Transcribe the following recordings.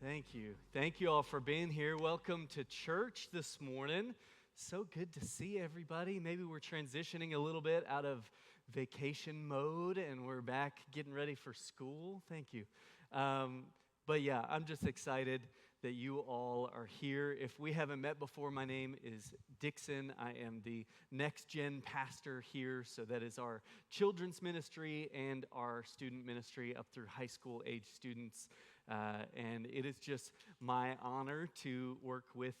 Thank you. Thank you all for being here. Welcome to church this morning. So good to see everybody. Maybe we're transitioning a little bit out of vacation mode and we're back getting ready for school. Thank you. But yeah, I'm just excited that you all are here. If we haven't met before, my name is Dixon. I am the next gen pastor here. So that is our children's ministry and our student ministry up through high school age students. And it is just my honor to work with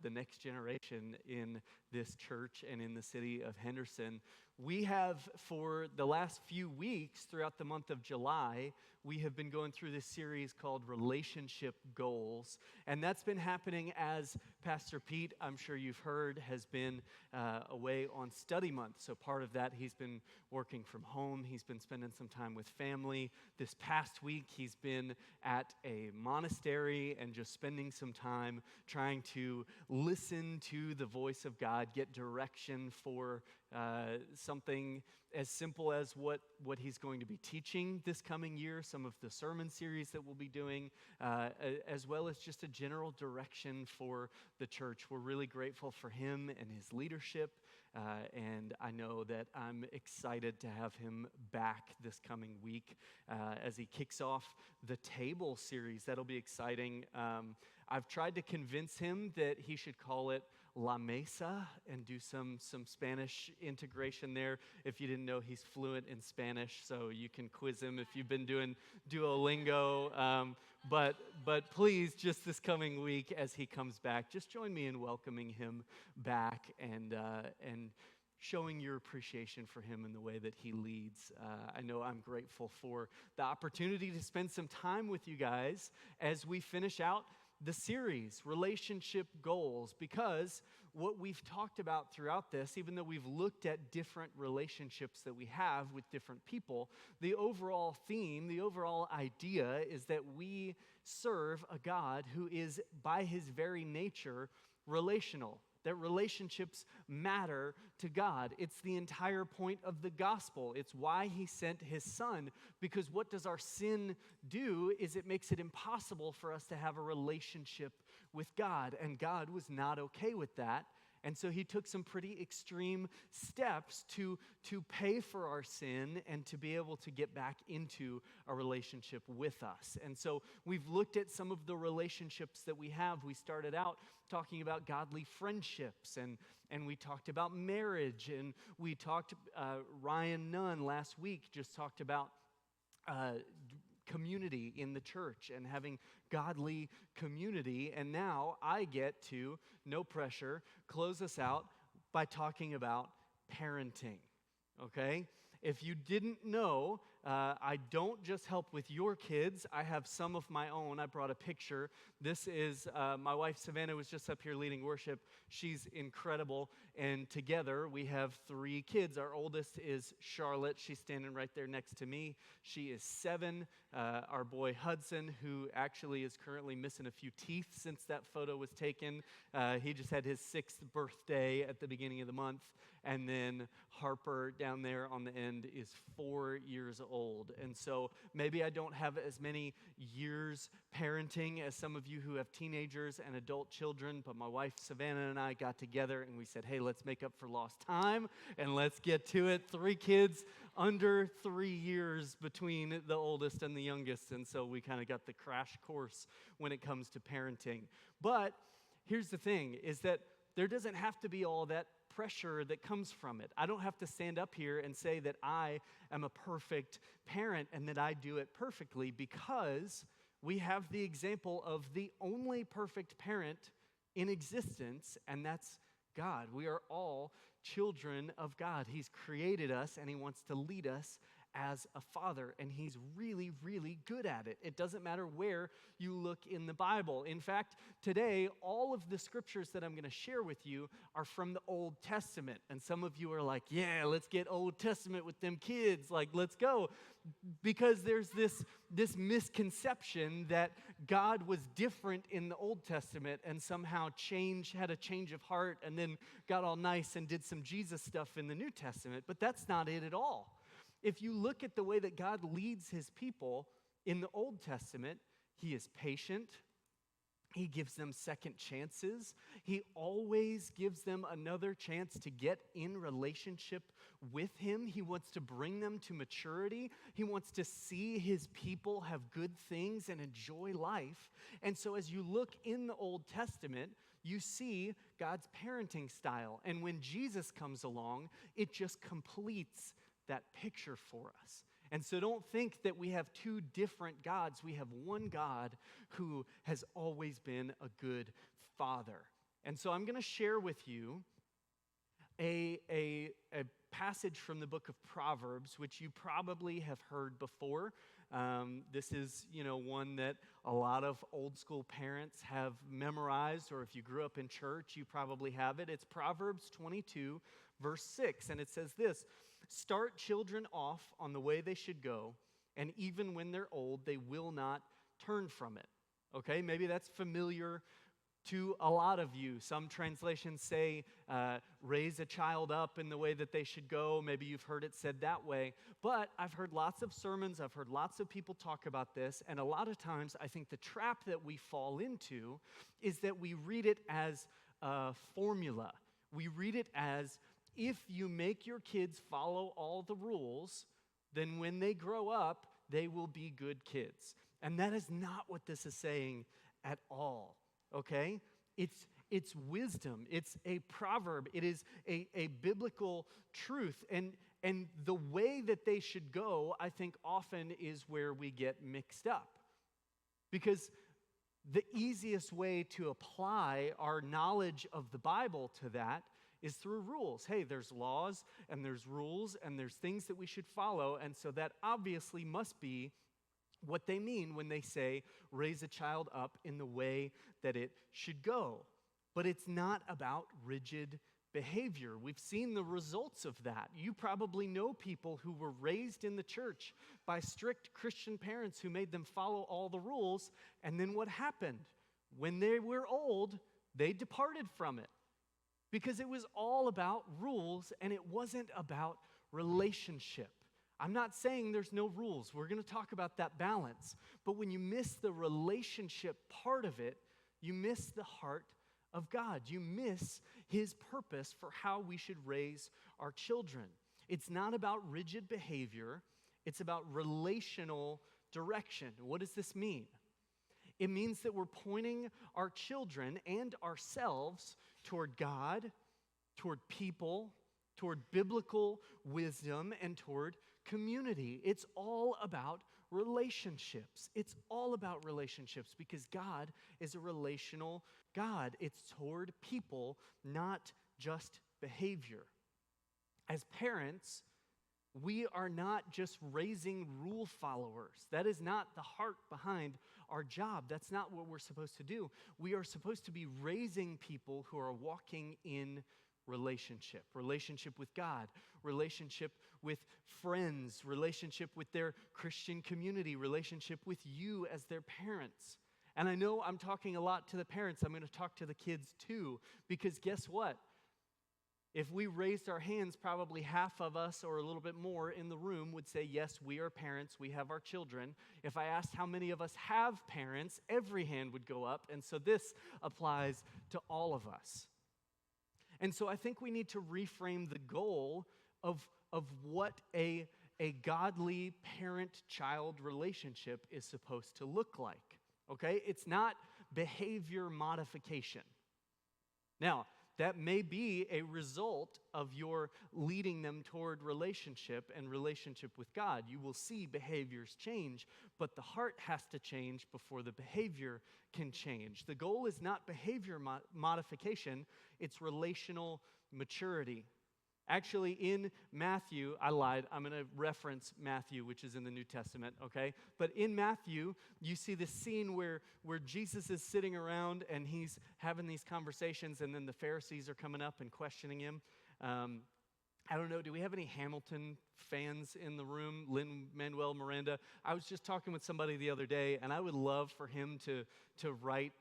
the next generation in this church and in the city of Henderson. We have, for the last few weeks throughout the month of July, we have been going through this series called Relationship Goals. And that's been happening as Pastor Pete, I'm sure you've heard, has been away on study month. So part of that, he's been working from home. He's been spending some time with family. This past week, he's been at a monastery and just spending some time trying to listen to the voice of God, get direction for something as simple as what he's going to be teaching this coming year, some of the sermon series that we'll be doing, as well as just a general direction for the church. We're really grateful for him and his leadership, and I know that I'm excited to have him back this coming week as he kicks off the Table series. That'll be exciting. I've tried to convince him that he should call it La Mesa and do some Spanish integration there. If you didn't know, he's fluent in Spanish, so you can quiz him if you've been doing Duolingo. But please, just this coming week as he comes back, just join me in welcoming him back and showing your appreciation for him in the way that he leads. I know I'm grateful for the opportunity to spend some time with you guys as we finish out the series, Relationship Goals, because what we've talked about throughout this, even though we've looked at different relationships that we have with different people, the overall theme, the overall idea is that we serve a God who is, by his very nature, relational. That relationships matter to God. It's the entire point of the gospel. It's why he sent his son, because what does our sin do is it makes it impossible for us to have a relationship with God, and God was not okay with that. And so he took some pretty extreme steps to pay for our sin and to be able to get back into a relationship with us. And so we've looked at some of the relationships that we have. We started out talking about godly friendships, and we talked about marriage, and we talked, Ryan Nunn last week just talked about community in the church and having godly community. And now I get to, no pressure, close us out by talking about parenting, okay? If you didn't know, I don't just help with your kids. I have some of my own. I brought a picture. This is, my wife Savannah was just up here leading worship. She's incredible. And together we have 3 kids. Our oldest is Charlotte. She's standing right there next to me. She is 7. Our boy Hudson, who actually is currently missing a few teeth since that photo was taken. He just had his 6th birthday at the beginning of the month. And then Harper down there on the end is 4 years old. And so maybe I don't have as many years parenting as some of you who have teenagers and adult children, but my wife Savannah and I got together and we said, hey, let's make up for lost time and let's get to it. 3 kids under 3 years between the oldest and the youngest. And so we kind of got the crash course when it comes to parenting. But here's the thing, is that there doesn't have to be all that pressure that comes from it. I don't have to stand up here and say that I am a perfect parent and that I do it perfectly, because we have the example of the only perfect parent in existence, and that's God. We are all children of God. He's created us and he wants to lead us as a father, and he's really, really good at it. It doesn't matter where you look in the Bible. In fact, today, all of the scriptures that I'm going to share with you are from the Old Testament. And some of you are like, yeah, let's get Old Testament with them kids. Like, let's go. Because there's this misconception that God was different in the Old Testament and somehow had a change of heart and then got all nice and did some Jesus stuff in the New Testament. But that's not it at all. If you look at the way that God leads his people in the Old Testament, he is patient, He gives them second chances. He always gives them another chance to get in relationship with him. He wants to bring them to maturity. He wants to see his people have good things and enjoy life. And so as you look in the Old Testament, you see God's parenting style. And when Jesus comes along, it just completes that picture for us. And so don't think that we have two different gods. We have one God who has always been a good father. And so I'm going to share with you a passage from the book of Proverbs, which you probably have heard before. This is, one that a lot of old school parents have memorized, or if you grew up in church, you probably have it. It's Proverbs 22, verse 6, and it says this: "Start children off on the way they should go, and even when they're old, they will not turn from it." Okay, maybe that's familiar to a lot of you. Some translations say, raise a child up in the way that they should go. Maybe you've heard it said that way. But I've heard lots of sermons, I've heard lots of people talk about this, and a lot of times I think the trap that we fall into is that we read it as a formula. We read it as, if you make your kids follow all the rules, then when they grow up, they will be good kids. And that is not what this is saying at all, okay? It's wisdom. It's a proverb. It is a biblical truth. And the way that they should go, I think, often is where we get mixed up. Because the easiest way to apply our knowledge of the Bible to that is through rules. Hey, there's laws and there's rules and there's things that we should follow, and so that obviously must be what they mean when they say raise a child up in the way that it should go. But it's not about rigid behavior. We've seen the results of that. You probably know people who were raised in the church by strict Christian parents who made them follow all the rules, and then what happened? When they were old, they departed from it. Because it was all about rules and it wasn't about relationship. I'm not saying there's no rules. We're going to talk about that balance. But when you miss the relationship part of it, you miss the heart of God. You miss his purpose for how we should raise our children. It's not about rigid behavior. It's about relational direction. What does this mean? It means that we're pointing our children and ourselves toward God, toward people, toward biblical wisdom, and toward community. It's all about relationships. It's all about relationships because God is a relational God. It's toward people, not just behavior. As parents, we are not just raising rule followers. That is not the heart behind our job. That's not what we're supposed to do. We are supposed to be raising people who are walking in relationship with God, relationship with friends, relationship with their Christian community, relationship with you as their parents. And I know I'm talking a lot to the parents. I'm going to talk to the kids too, because guess what? If we raised our hands, probably half of us or a little bit more in the room would say, yes, we are parents, we have our children. If I asked how many of us have parents, every hand would go up. And so this applies to all of us. And so I think we need to reframe the goal of what a godly parent-child relationship is supposed to look like, okay? It's not behavior modification. Now, that may be a result of your leading them toward relationship and relationship with God. You will see behaviors change, but the heart has to change before the behavior can change. The goal is not behavior modification, it's relational maturity. Actually, in Matthew, I lied. I'm going to reference Matthew, which is in the New Testament, okay? But in Matthew, you see this scene where Jesus is sitting around and he's having these conversations, and then the Pharisees are coming up and questioning him. I don't know, do we have any Hamilton fans in the room? Lin-Manuel Miranda. I was just talking with somebody the other day, and I would love for him to write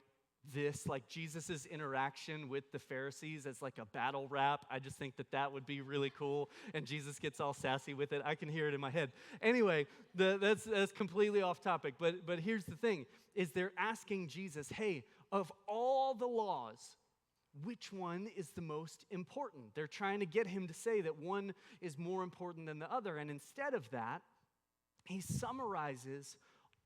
this, like Jesus's interaction with the Pharisees as like a battle rap. I just think that that would be really cool, and Jesus gets all sassy with it. I can hear it in my head. Anyway, that's completely off topic, but here's the thing, is they're asking Jesus, hey, of all the laws, which one is the most important? They're trying to get him to say that one is more important than the other, and instead of that, he summarizes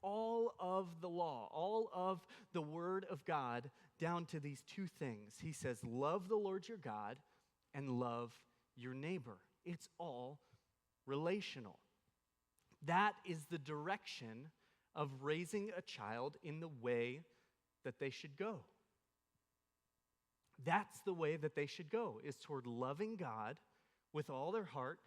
all of the law, all of the Word of God down to these two things. He says, love the Lord your God and love your neighbor. It's all relational. That is the direction of raising a child in the way that they should go. That's the way that they should go, is toward loving God with all their heart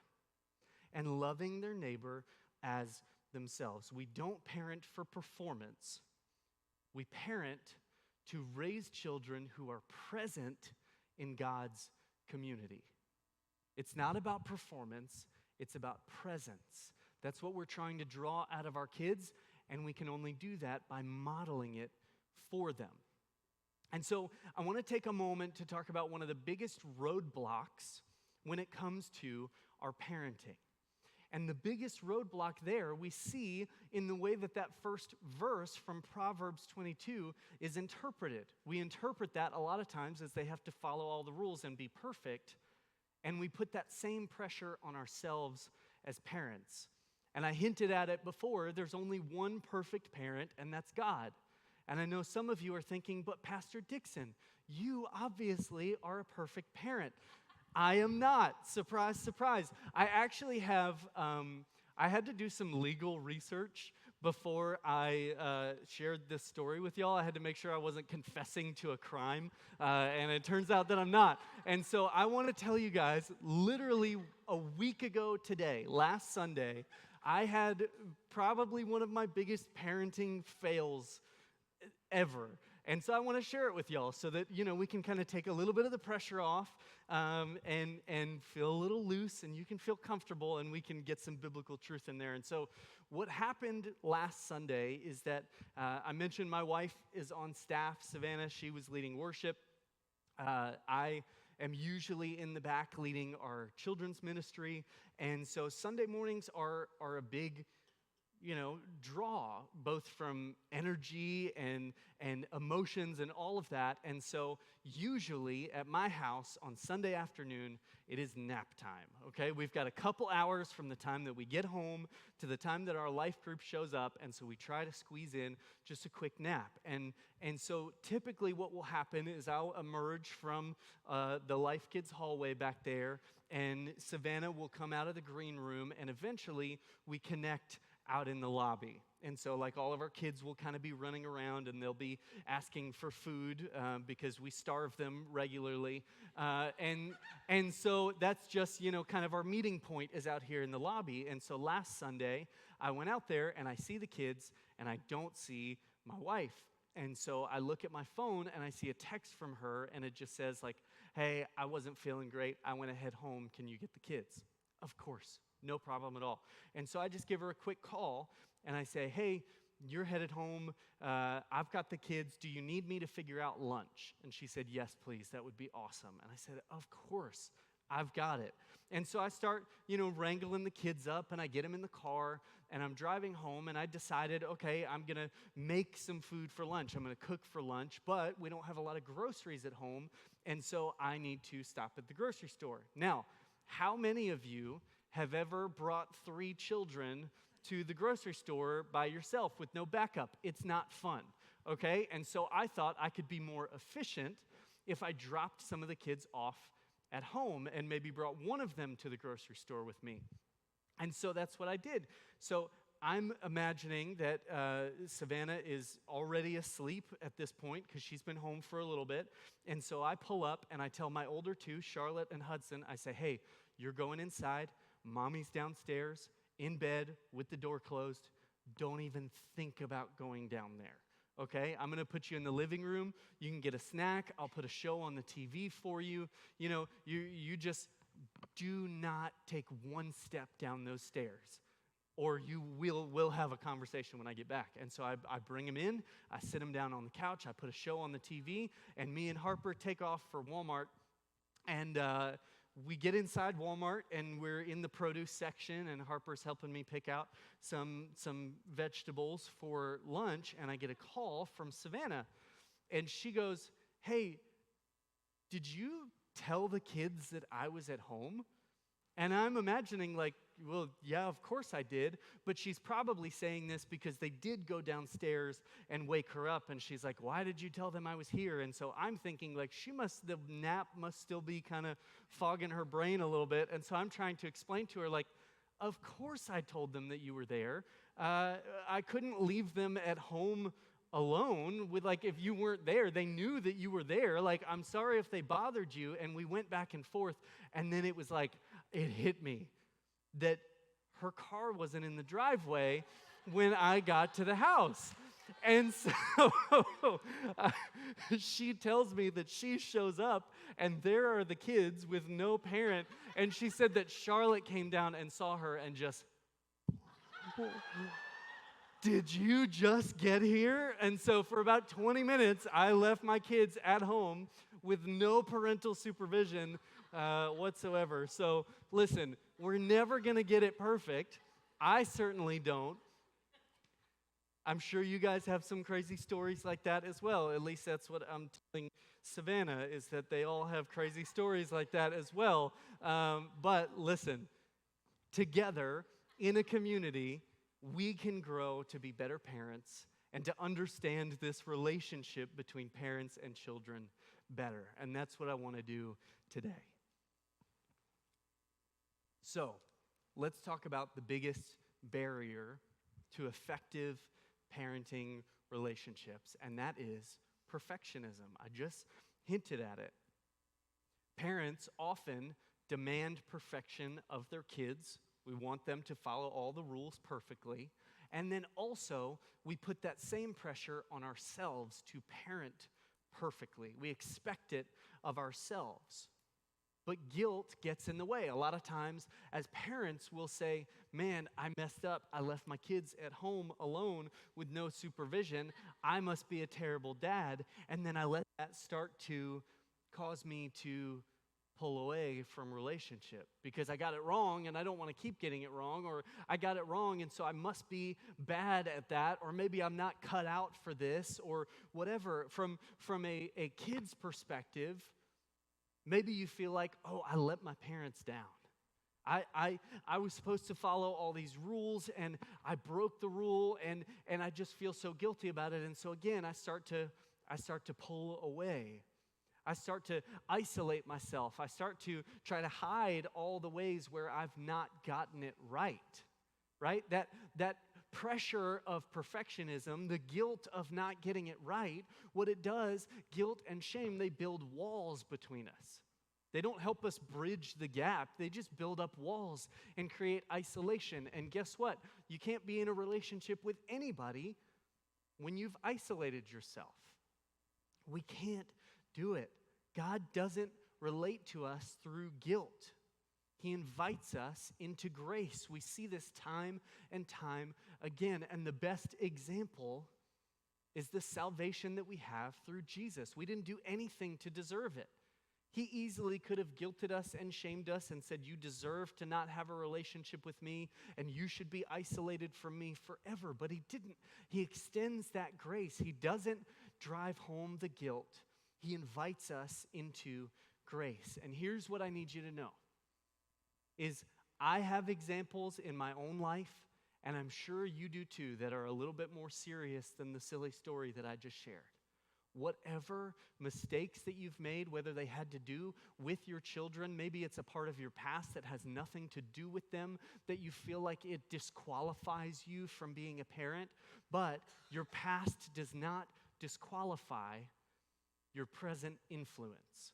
and loving their neighbor as themselves. We don't parent for performance. We parent to raise children who are present in God's community. It's not about performance, it's about presence. That's what we're trying to draw out of our kids, and we can only do that by modeling it for them. And so I want to take a moment to talk about one of the biggest roadblocks when it comes to our parenting. And the biggest roadblock there we see in the way that first verse from Proverbs 22 is interpreted. We interpret that a lot of times as they have to follow all the rules and be perfect, and we put that same pressure on ourselves as parents. And I hinted at it before, there's only one perfect parent, and that's God. And I know some of you are thinking, but Pastor Dixon, you obviously are a perfect parent. I am not. Surprise, surprise. I actually have, I had to do some legal research before I shared this story with y'all. I had to make sure I wasn't confessing to a crime, and it turns out that I'm not. And so I want to tell you guys, literally a week ago today, last Sunday, I had probably one of my biggest parenting fails ever. And so I want to share it with y'all so that, we can kind of take a little bit of the pressure off and feel a little loose, and you can feel comfortable, and we can get some biblical truth in there. And so what happened last Sunday is that I mentioned my wife is on staff, Savannah. She was leading worship. I am usually in the back leading our children's ministry. And so Sunday mornings are a big draw, both from energy and emotions and all of that. And so usually at my house on Sunday afternoon, it is nap time, okay? We've got a couple hours from the time that we get home to the time that our life group shows up, and so we try to squeeze in just a quick nap. And so typically what will happen is I'll emerge from the Life Kids hallway back there, and Savannah will come out of the green room, and eventually we connect out in the lobby. And so like all of our kids will kind of be running around, and they'll be asking for food because we starve them regularly. And so that's just, kind of our meeting point is out here in the lobby. And so last Sunday, I went out there and I see the kids and I don't see my wife. And so I look at my phone and I see a text from her, and it just says like, hey, I wasn't feeling great. I want to head home. Can you get the kids? Of course. No problem at all. And so I just give her a quick call, and I say, hey, you're headed home. I've got the kids. Do you need me to figure out lunch? And she said, yes, please. That would be awesome. And I said, of course. I've got it. And so I start, wrangling the kids up, and I get them in the car, and I'm driving home, and I decided, okay, I'm going to make some food for lunch. I'm going to cook for lunch, but we don't have a lot of groceries at home, and so I need to stop at the grocery store. Now, how many of you have ever brought 3 children to the grocery store by yourself with no backup? It's not fun, okay? And so I thought I could be more efficient if I dropped some of the kids off at home and maybe brought one of them to the grocery store with me. And so that's what I did. So I'm imagining that Savannah is already asleep at this point because she's been home for a little bit. And so I pull up and I tell my older 2, Charlotte and Hudson, I say, hey, you're going inside. Mommy's downstairs in bed with the door closed. Don't even think about going down there, okay? I'm going to put you in the living room. You can get a snack. I'll put a show on the TV for you. You just do not take one step down those stairs, or you will have a conversation when I get back. And so I bring him in, I sit him down on the couch, I put a show on the TV, and me and Harper take off for Walmart. And we get inside Walmart, and we're in the produce section, and Harper's helping me pick out some vegetables for lunch, and I get a call from Savannah. And she goes, "Hey, did you tell the kids that I was at home?" And I'm imagining like, well, yeah, of course I did. But she's probably saying this because they did go downstairs and wake her up. And she's like, "Why did you tell them I was here?" And so I'm thinking like the nap must still be kind of fogging her brain a little bit. And so I'm trying to explain to her like, of course I told them that you were there. I couldn't leave them at home alone with like, if you weren't there, they knew that you were there. Like, I'm sorry if they bothered you. And we went back and forth. And then it was like, it hit me that her car wasn't in the driveway when I got to the house. And so she tells me that she shows up and there are the kids with no parent. And she said that Charlotte came down and saw her and just, "Did you just get here?" And so for about 20 minutes, I left my kids at home with no parental supervision whatsoever. So listen, we're never going to get it perfect. I certainly don't. I'm sure you guys have some crazy stories like that as well. At least that's what I'm telling Savannah, is that they all have crazy stories like that as well. But listen, together in a community, we can grow to be better parents and to understand this relationship between parents and children better. And that's what I want to do today. So, let's talk about the biggest barrier to effective parenting relationships, and that is perfectionism. I just hinted at it. Parents often demand perfection of their kids. We want them to follow all the rules perfectly. And then also, we put that same pressure on ourselves to parent perfectly. We expect it of ourselves. But guilt gets in the way. A lot of times, as parents, we'll say, "Man, I messed up. I left my kids at home alone with no supervision. I must be a terrible dad." And then I let that start to cause me to pull away from relationship because I got it wrong and I don't want to keep getting it wrong, or I got it wrong and so I must be bad at that, or maybe I'm not cut out for this, or whatever. From a kid's perspective, maybe you feel like, "Oh, I let my parents down. I was supposed to follow all these rules and I broke the rule and I just feel so guilty about it." And so again, I start to pull away. I start to isolate myself. I start to try to hide all the ways where I've not gotten it right? That pressure of perfectionism, the guilt of not getting it right, what it does, guilt and shame, they build walls between us. They don't help us bridge the gap. They just build up walls and create isolation. And guess what? You can't be in a relationship with anybody when you've isolated yourself. We can't do it. God doesn't relate to us through guilt. He invites us into grace. We see this time and time again. And the best example is the salvation that we have through Jesus. We didn't do anything to deserve it. He easily could have guilted us and shamed us and said, "You deserve to not have a relationship with me and you should be isolated from me forever." But he didn't. He extends that grace. He doesn't drive home the guilt. He invites us into grace. And here's what I need you to know, is I have examples in my own life, and I'm sure you do too, that are a little bit more serious than the silly story that I just shared. Whatever mistakes that you've made, whether they had to do with your children, maybe it's a part of your past that has nothing to do with them, that you feel like it disqualifies you from being a parent, but your past does not disqualify your present influence.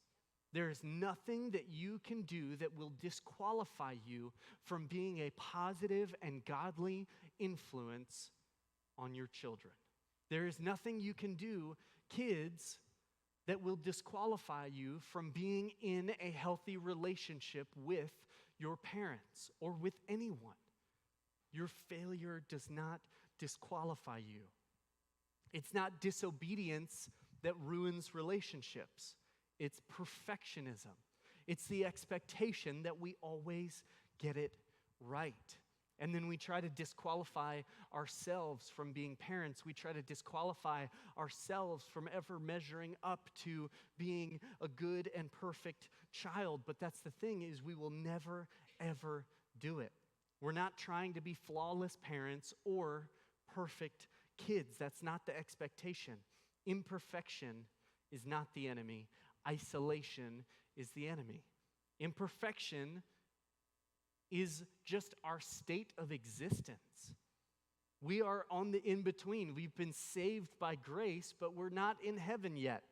There is nothing that you can do that will disqualify you from being a positive and godly influence on your children. There is nothing you can do, kids, that will disqualify you from being in a healthy relationship with your parents or with anyone. Your failure does not disqualify you. It's not disobedience that ruins relationships. It's perfectionism. It's the expectation that we always get it right. And then we try to disqualify ourselves from being parents. We try to disqualify ourselves from ever measuring up to being a good and perfect child. But that's the thing, is we will never, ever do it. We're not trying to be flawless parents or perfect kids. That's not the expectation. Imperfection is not the enemy. Isolation is the enemy. Imperfection is just our state of existence. We are on the in-between. We've been saved by grace, but we're not in heaven yet.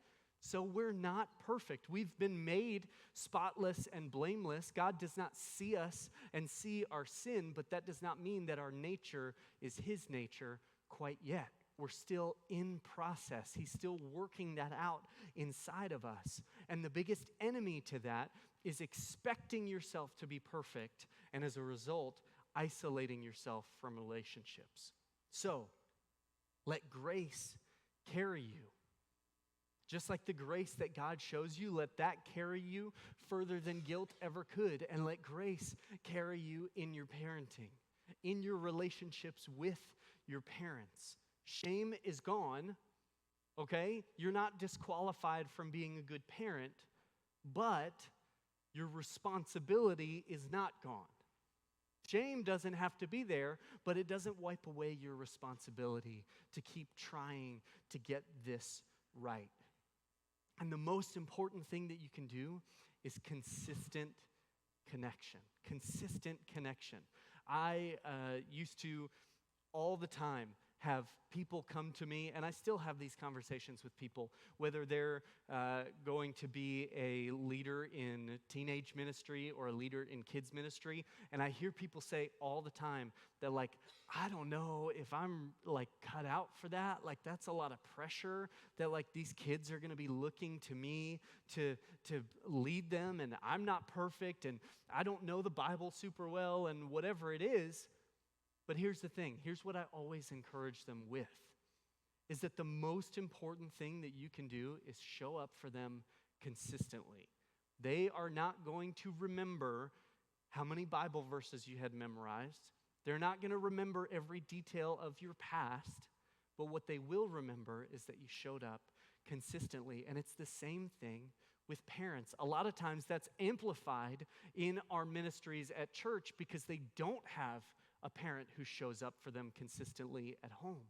So we're not perfect. We've been made spotless and blameless. God does not see us and see our sin, but that does not mean that our nature is His nature quite yet. We're still in process. He's still working that out inside of us. And the biggest enemy to that is expecting yourself to be perfect, and as a result, isolating yourself from relationships. So, let grace carry you. Just like the grace that God shows you, let that carry you further than guilt ever could, and let grace carry you in your parenting, in your relationships with your parents. Shame is gone, okay? You're not disqualified from being a good parent, but your responsibility is not gone. Shame doesn't have to be there, but it doesn't wipe away your responsibility to keep trying to get this right. And the most important thing that you can do is consistent connection. Consistent connection. I used to all the time have people come to me, and I still have these conversations with people, whether they're going to be a leader in teenage ministry or a leader in kids ministry, and I hear people say all the time that, like, I don't know if I'm, like, cut out for that. Like, that's a lot of pressure that, like, these kids are going to be looking to me to lead them, and I'm not perfect, and I don't know the Bible super well, and whatever it is. But here's the thing. Here's what I always encourage them with, is that the most important thing that you can do is show up for them consistently. They are not going to remember how many Bible verses you had memorized. They're not going to remember every detail of your past, but what they will remember is that you showed up consistently. And it's the same thing with parents. A lot of times that's amplified in our ministries at church because they don't have a parent who shows up for them consistently at home.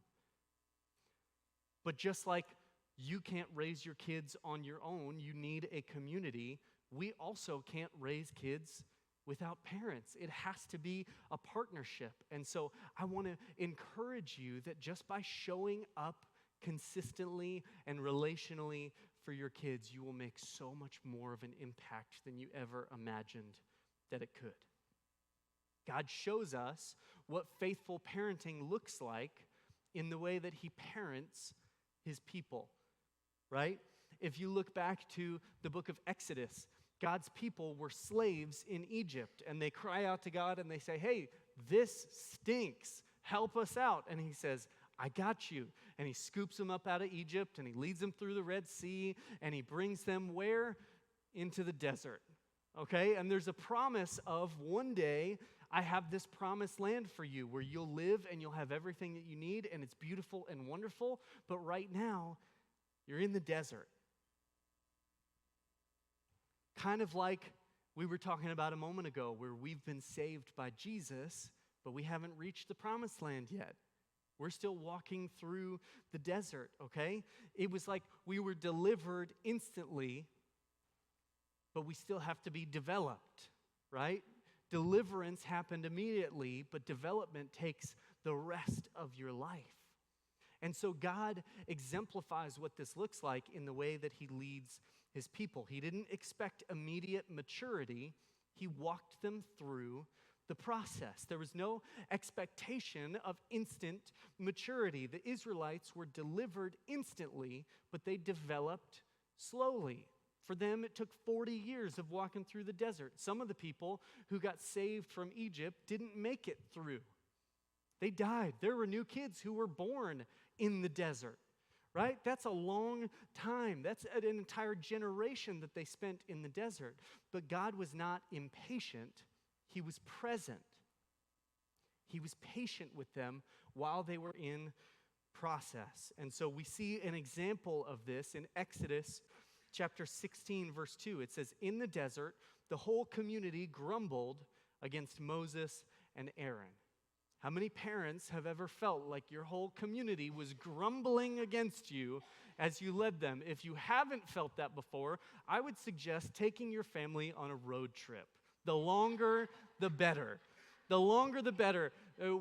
But just like you can't raise your kids on your own, you need a community. We also can't raise kids without parents. It has to be a partnership. And so I want to encourage you that just by showing up consistently and relationally for your kids, you will make so much more of an impact than you ever imagined that it could. God shows us what faithful parenting looks like in the way that He parents His people, right? If you look back to the book of Exodus, God's people were slaves in Egypt, and they cry out to God and they say, hey, this stinks. Help us out. And He says, I got you. And He scoops them up out of Egypt, and He leads them through the Red Sea, and He brings them where? Into the desert, okay? And there's a promise of one day, I have this promised land for you where you'll live and you'll have everything that you need, and it's beautiful and wonderful, but right now, you're in the desert. Kind of like we were talking about a moment ago, where we've been saved by Jesus, but we haven't reached the promised land yet. We're still walking through the desert, okay? It was like we were delivered instantly, but we still have to be developed, right? Deliverance happened immediately, but development takes the rest of your life. And so God exemplifies what this looks like in the way that He leads His people. He didn't expect immediate maturity. He walked them through the process. There was no expectation of instant maturity. The Israelites were delivered instantly, but they developed slowly. For them, it took 40 years of walking through the desert. Some of the people who got saved from Egypt didn't make it through. They died. There were new kids who were born in the desert, right? That's a long time. That's an entire generation that they spent in the desert. But God was not impatient. He was present. He was patient with them while they were in process. And so we see an example of this in Exodus chapter 16, verse 2. It says, in the desert, the whole community grumbled against Moses and Aaron. How many parents have ever felt like your whole community was grumbling against you as you led them? If you haven't felt that before, I would suggest taking your family on a road trip. The longer, the better. The longer, the better.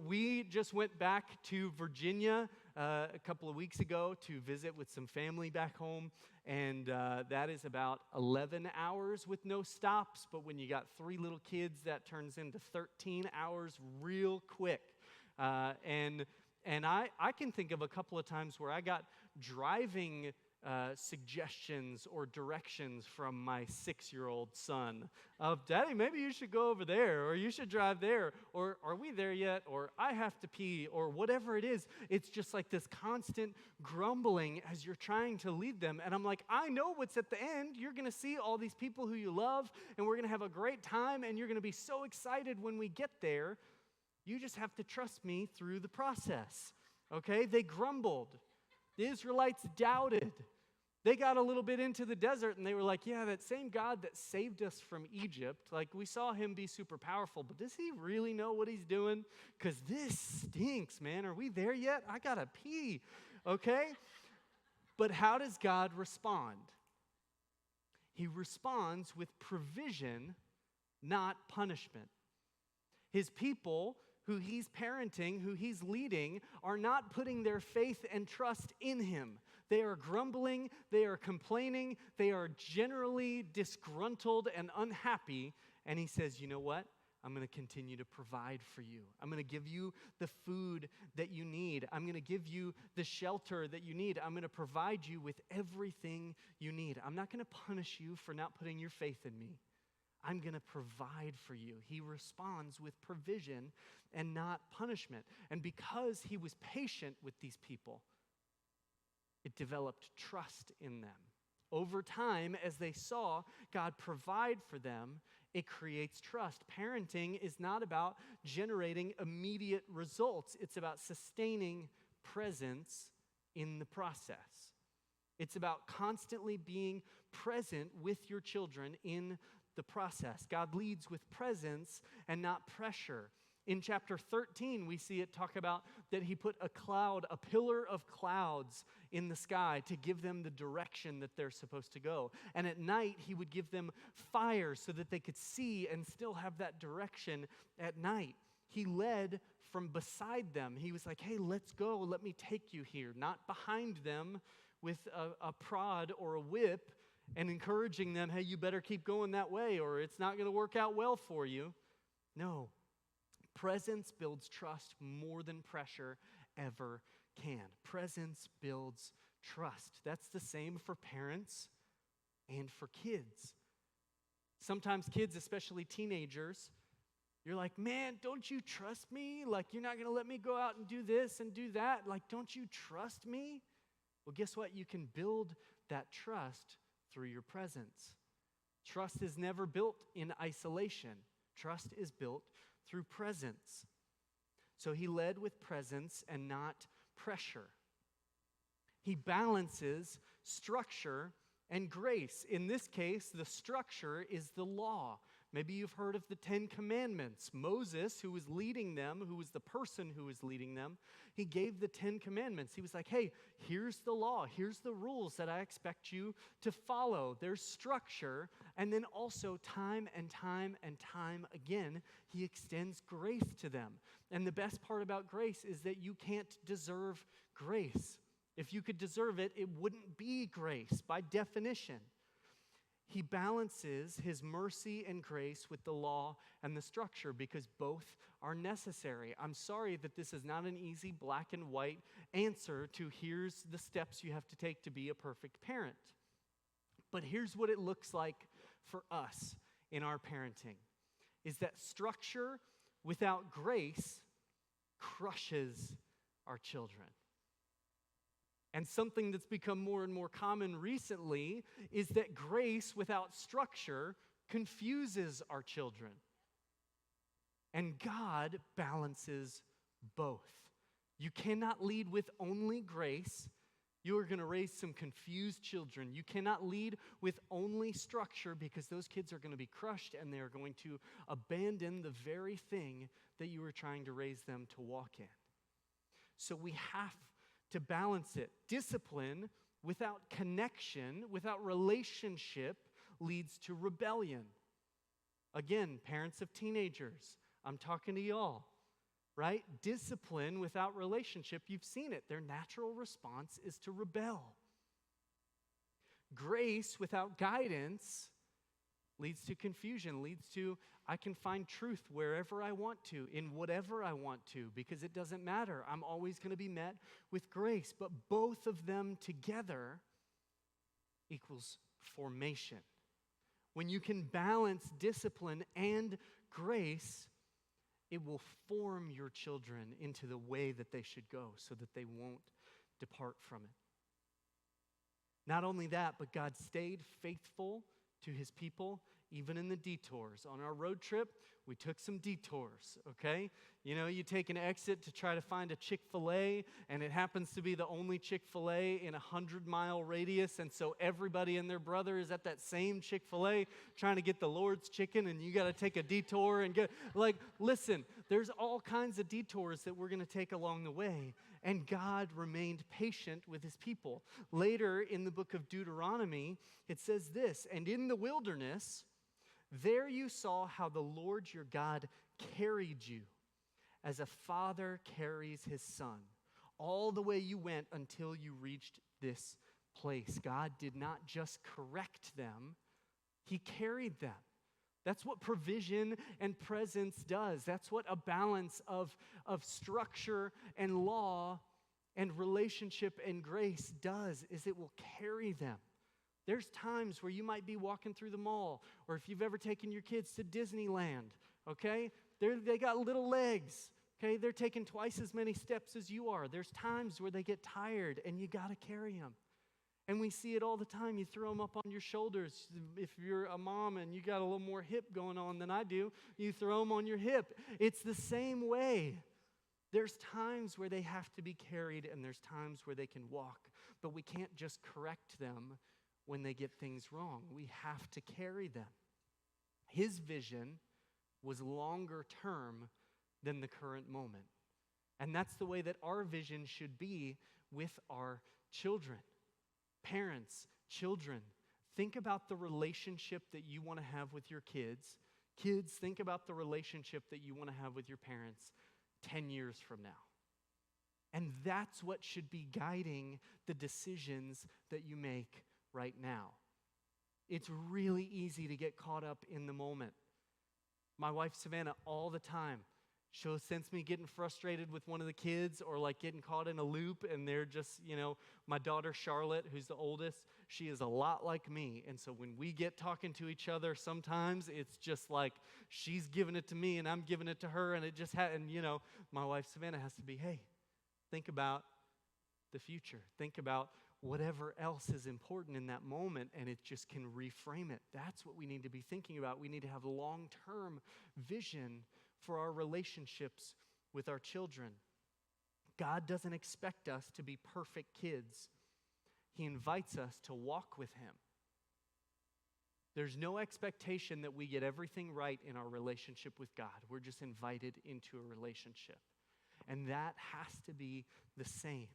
We just went back to Virginia a couple of weeks ago to visit with some family back home, and that is about 11 hours with no stops, but when you got 3 little kids, that turns into 13 hours real quick. And I can think of a couple of times where I got driving suggestions or directions from my 6-year-old son of, Daddy, maybe you should go over there, or you should drive there, or are we there yet, or I have to pee, or whatever it is. It's just like this constant grumbling as you're trying to lead them. And I'm like, I know what's at the end. You're going to see all these people who you love, and we're going to have a great time, and you're going to be so excited when we get there. You just have to trust me through the process, okay? They grumbled. The Israelites doubted. They got a little bit into the desert and they were like, yeah, that same God that saved us from Egypt, like we saw him be super powerful, but does he really know what he's doing? Because this stinks, man. Are we there yet? I got to pee, okay? But how does God respond? He responds with provision, not punishment. His people who he's parenting, who he's leading, are not putting their faith and trust in him. They are grumbling, they are complaining, they are generally disgruntled and unhappy. And he says, you know what? I'm going to continue to provide for you. I'm going to give you the food that you need. I'm going to give you the shelter that you need. I'm going to provide you with everything you need. I'm not going to punish you for not putting your faith in me. I'm going to provide for you. He responds with provision and not punishment. And because he was patient with these people, it developed trust in them. Over time, as they saw God provide for them, it creates trust. Parenting is not about generating immediate results. It's about sustaining presence in the process. It's about constantly being present with your children in the process. God leads with presence and not pressure. In chapter 13, we see it talk about that he put a cloud, a pillar of clouds in the sky to give them the direction that they're supposed to go. And at night, he would give them fire so that they could see and still have that direction at night. He led from beside them. He was like, hey, let's go. Let me take you here. Not behind them with a prod or a whip, and encouraging them, hey, you better keep going that way or it's not going to work out well for you. No. Presence builds trust more than pressure ever can. Presence builds trust. That's the same for parents and for kids. Sometimes kids, especially teenagers, you're like, man, don't you trust me? Like, you're not going to let me go out and do this and do that? Like, don't you trust me? Well, guess what? You can build that trust through your presence. Trust is never built in isolation. Trust is built through presence. So he led with presence and not pressure. He balances structure and grace. In this case, the structure is the law. Maybe you've heard of the 10 Commandments. Moses, who was leading them, who was the person who was leading them, he gave the 10 Commandments. He was like, hey, here's the law. Here's the rules that I expect you to follow. There's structure. And then also time and time and time again, he extends grace to them. And the best part about grace is that you can't deserve grace. If you could deserve it, it wouldn't be grace by definition. He balances his mercy and grace with the law and the structure because both are necessary. I'm sorry that this is not an easy black and white answer to here's the steps you have to take to be a perfect parent. But here's what it looks like for us in our parenting, is that structure without grace crushes our children. And something that's become more and more common recently is that grace without structure confuses our children. And God balances both. You cannot lead with only grace. You are going to raise some confused children. You cannot lead with only structure because those kids are going to be crushed and they are going to abandon the very thing that you were trying to raise them to walk in. So we have to balance it. Discipline without connection, without relationship, leads to rebellion. Again, parents of teenagers, I'm talking to y'all, right? Discipline without relationship, you've seen it. Their natural response is to rebel. Grace without guidance leads to confusion, leads to I can find truth wherever I want to, in whatever I want to, because it doesn't matter. I'm always going to be met with grace. But both of them together equals formation. When you can balance discipline and grace, it will form your children into the way that they should go so that they won't depart from it. Not only that, but God stayed faithful to his people, even in the detours. On our road trip, we took some detours, okay? You know, you take an exit to try to find a Chick-fil-A, and it happens to be the only Chick-fil-A in a 100-mile radius, and so everybody and their brother is at that same Chick-fil-A trying to get the Lord's chicken, and you got to take a detour and get, listen, there's all kinds of detours that we're going to take along the way, and God remained patient with his people. Later in the book of Deuteronomy, it says this, and in the wilderness, there you saw how the Lord your God carried you as a father carries his son, all the way you went until you reached this place. God did not just correct them, he carried them. That's what provision and presence does. That's what a balance of structure and law and relationship and grace does, is it will carry them. There's times where you might be walking through the mall, or if you've ever taken your kids to Disneyland, okay? They got little legs, okay? They're taking twice as many steps as you are. There's times where they get tired, and you got to carry them. And we see it all the time. You throw them up on your shoulders. If you're a mom and you got a little more hip going on than I do, you throw them on your hip. It's the same way. There's times where they have to be carried, and there's times where they can walk. But we can't just correct them when they get things wrong. We have to carry them. His vision was longer term than the current moment. And that's the way that our vision should be with our children. Parents, children, think about the relationship that you want to have with your kids. Kids, think about the relationship that you want to have with your parents 10 years from now. And that's what should be guiding the decisions that you make right now. It's really easy to get caught up in the moment. My wife Savannah, all the time, she'll sense me getting frustrated with one of the kids or getting caught in a loop, and they're just, my daughter Charlotte, who's the oldest, she is a lot like me. And so when we get talking to each other, sometimes it's just like she's giving it to me and I'm giving it to her, and it just my wife Savannah has to be, hey, think about the future. Think about whatever else is important in that moment, and it just can reframe it. That's what we need to be thinking about. We need to have long-term vision for our relationships with our children. God doesn't expect us to be perfect kids. He invites us to walk with him. There's no expectation that we get everything right in our relationship with God. We're just invited into a relationship. And that has to be the same.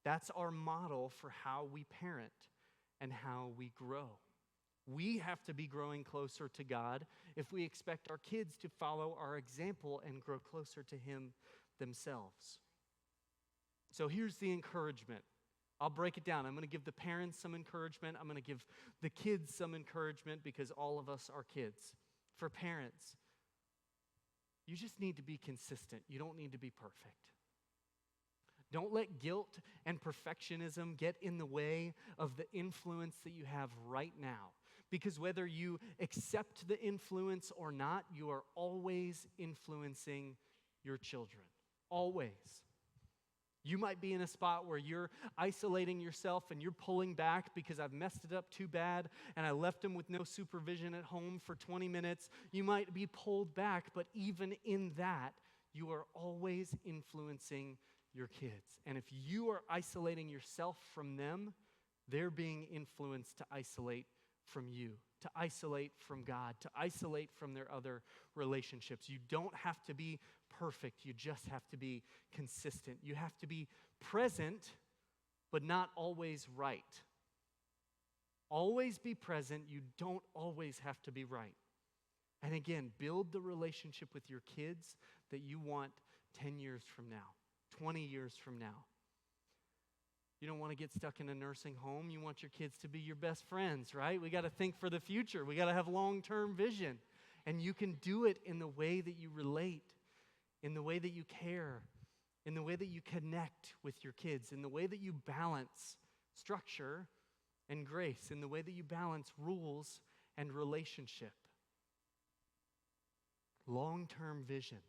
That's our model for how we parent and how we grow. We have to be growing closer to God if we expect our kids to follow our example and grow closer to him themselves. So here's the encouragement. I'll break it down. I'm going to give the parents some encouragement. I'm going to give the kids some encouragement because all of us are kids. For parents, you just need to be consistent. You don't need to be perfect. Don't let guilt and perfectionism get in the way of the influence that you have right now. Because whether you accept the influence or not, you are always influencing your children. always. You might be in a spot where you're isolating yourself and you're pulling back because I've messed it up too bad and I left them with no supervision at home for 20 minutes. You might be pulled back, but even in that, you are always influencing your kids. And if you are isolating yourself from them, they're being influenced to isolate from you, to isolate from God, to isolate from their other relationships. You don't have to be perfect. You just have to be consistent. You have to be present, but not always right. Always be present. You don't always have to be right. And again, build the relationship with your kids that you want 10 years from now, 20 years from now. You don't want to get stuck in a nursing home. You want your kids to be your best friends, right? We got to think for the future. We got to have long-term vision. And you can do it in the way that you relate, in the way that you care, in the way that you connect with your kids, in the way that you balance structure and grace, in the way that you balance rules and relationship. Long-term vision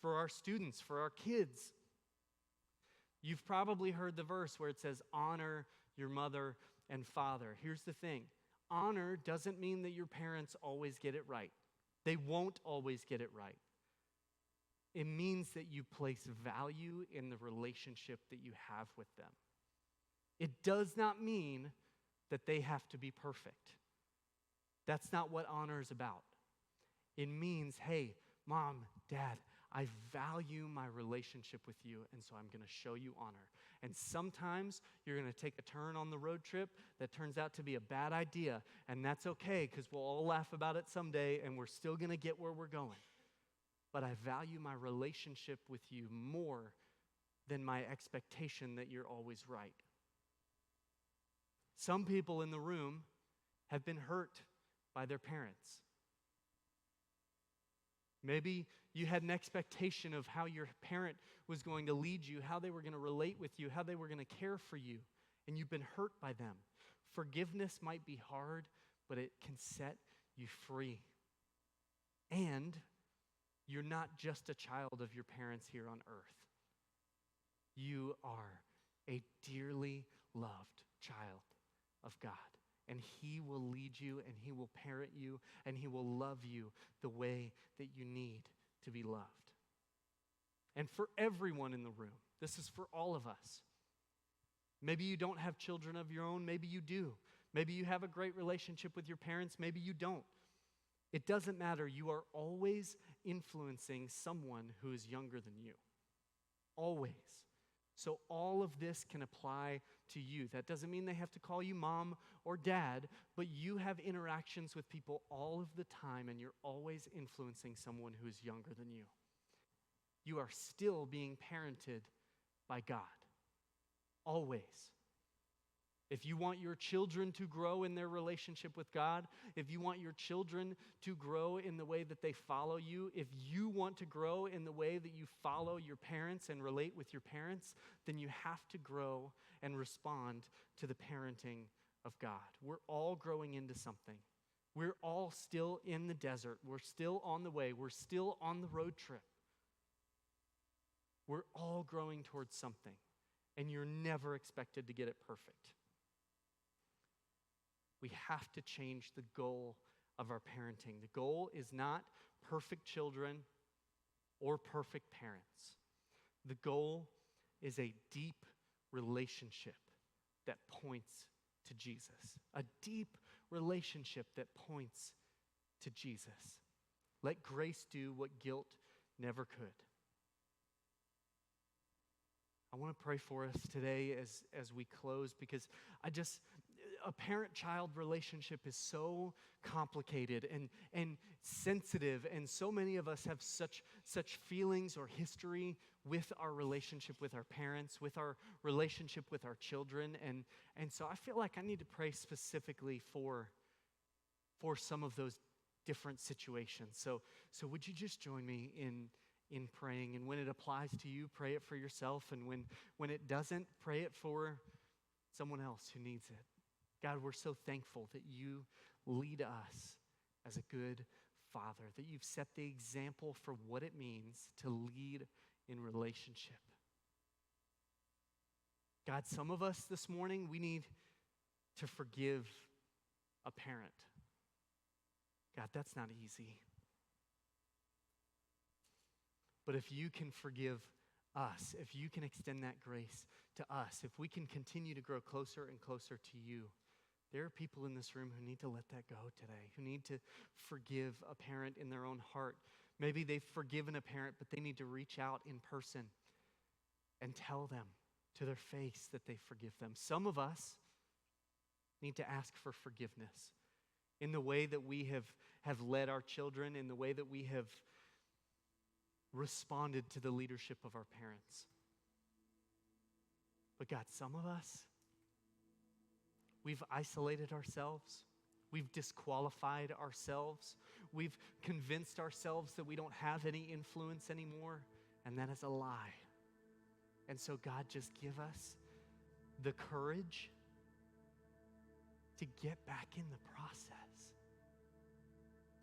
for our students, for our kids. You've probably heard the verse where it says, honor your mother and father. Here's the thing. Honor doesn't mean that your parents always get it right. They won't always get it right. It means that you place value in the relationship that you have with them. It does not mean that they have to be perfect. That's not what honor is about. It means, hey, mom, dad, I value my relationship with you, and so I'm going to show you honor. And sometimes you're going to take a turn on the road trip that turns out to be a bad idea, and that's okay because we'll all laugh about it someday, and we're still going to get where we're going. But I value my relationship with you more than my expectation that you're always right. Some people in the room have been hurt by their parents. Maybe you had an expectation of how your parent was going to lead you, how they were going to relate with you, how they were going to care for you, and you've been hurt by them. Forgiveness might be hard, but it can set you free. And you're not just a child of your parents here on earth. You are a dearly loved child of God. And He will lead you, and He will parent you, and He will love you the way that you need to be loved. And for everyone in the room, this is for all of us. Maybe you don't have children of your own, maybe you do. Maybe you have a great relationship with your parents, maybe you don't. It doesn't matter. You are always influencing someone who is younger than you. Always. So all of this can apply to you. That doesn't mean they have to call you mom or dad, but you have interactions with people all of the time, and you're always influencing someone who is younger than you. You are still being parented by God. Always. If you want your children to grow in their relationship with God, if you want your children to grow in the way that they follow you, if you want to grow in the way that you follow your parents and relate with your parents, then you have to grow and respond to the parenting of God. We're all growing into something. We're all still in the desert. We're still on the way. We're still on the road trip. We're all growing towards something, and you're never expected to get it perfect. We have to change the goal of our parenting. The goal is not perfect children or perfect parents. The goal is a deep relationship that points to Jesus. A deep relationship that points to Jesus. Let grace do what guilt never could. I want to pray for us today as we close, because a parent-child relationship is so complicated and sensitive, and so many of us have such feelings or history with our relationship with our parents, with our relationship with our children, and so I feel like I need to pray specifically for some of those different situations. So would you just join me in praying? And when it applies to you, pray it for yourself, and when it doesn't, pray it for someone else who needs it. God, we're so thankful that you lead us as a good father, that you've set the example for what it means to lead in relationship. God, some of us this morning, we need to forgive a parent. God, that's not easy. But if you can forgive us, if you can extend that grace to us, if we can continue to grow closer and closer to you, there are people in this room who need to let that go today, who need to forgive a parent in their own heart. Maybe they've forgiven a parent, but they need to reach out in person and tell them to their face that they forgive them. Some of us need to ask for forgiveness in the way that we have led our children, in the way that we have responded to the leadership of our parents. But God, some of us, we've isolated ourselves. We've disqualified ourselves. We've convinced ourselves that we don't have any influence anymore, and that is a lie. And so God, just give us the courage to get back in the process,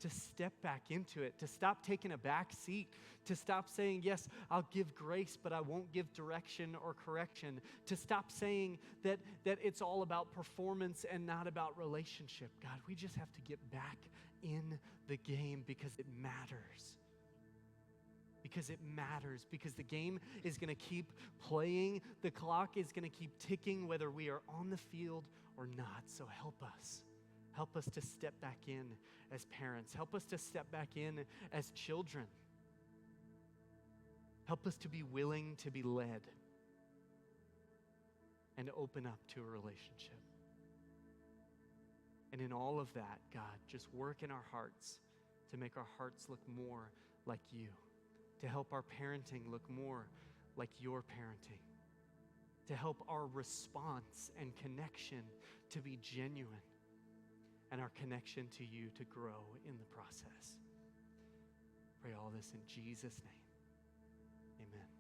to step back into it, to stop taking a back seat, to stop saying, yes, I'll give grace, but I won't give direction or correction, to stop saying that it's all about performance and not about relationship. God, we just have to get back in the game because it matters. Because it matters, because the game is going to keep playing. The clock is going to keep ticking whether we are on the field or not. So help us. Help us to step back in as parents. Help us to step back in as children. Help us to be willing to be led and open up to a relationship. And in all of that, God, just work in our hearts to make our hearts look more like you, to help our parenting look more like your parenting, to help our response and connection to be genuine, and our connection to you to grow in the process. Pray all this in Jesus' name. Amen.